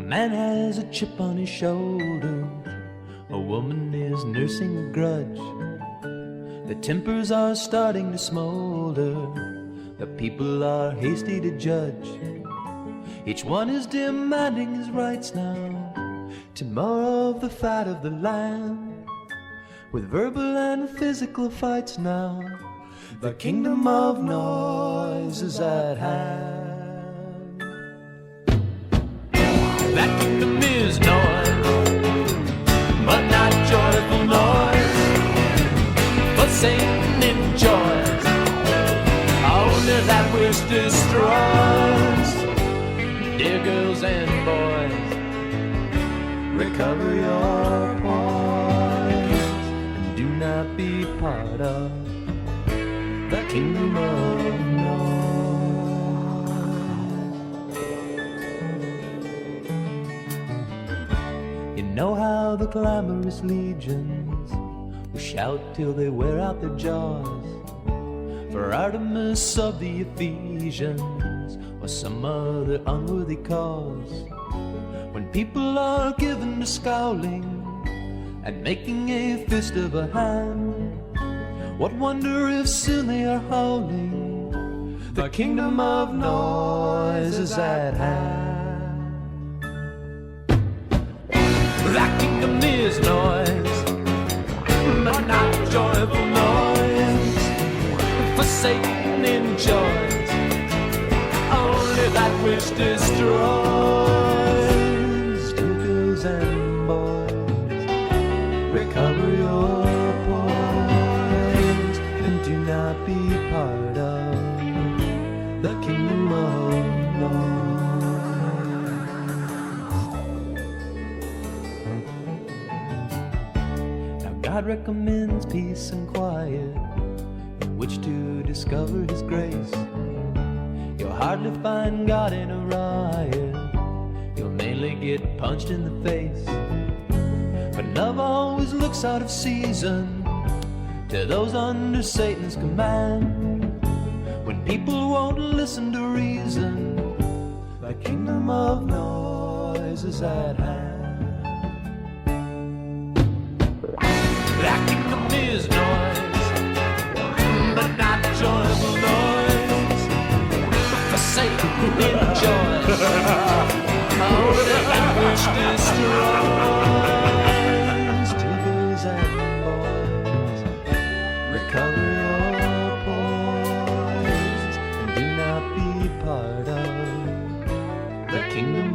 man has a chip on his shoulder, a woman is nursing a grudge. The tempers are starting to smolder, the people are hasty to judge. Each one is demanding his rights now, to more of the fat of the land. With verbal and physical fights now, the kingdom of noise is at hand. That kingdom is noise, but not joyful noise. But Satan enjoys only that which destroys. Dear girls and boys, recover your poise and do not be part of the kingdom of noise. You know how the clamorous legions will shout till they wear out their jaws for Artemis of the Ephesians or some other unworthy cause. When people are given to scowling and making a fist of a hand, what wonder if soon they are howling, the kingdom of noise is at hand. That kingdom is noise, but not joyful noise. For Satan enjoys only that which destroys. Dear girls and boys, recover your poise and do not be part of the kingdom of noise. Now God recommends peace and quiet in which to discover His grace. You'll hardly find God in a riot, you'll mainly get punched in the face. But love always looks out of season to those under Satan's command. When people won't listen to reason, the kingdom of noise is at hand. That kingdom is noise, but not joyful noise. For Satan enjoys only that which destroys. Dear girls and boys, recover your poise and do not be part of the kingdom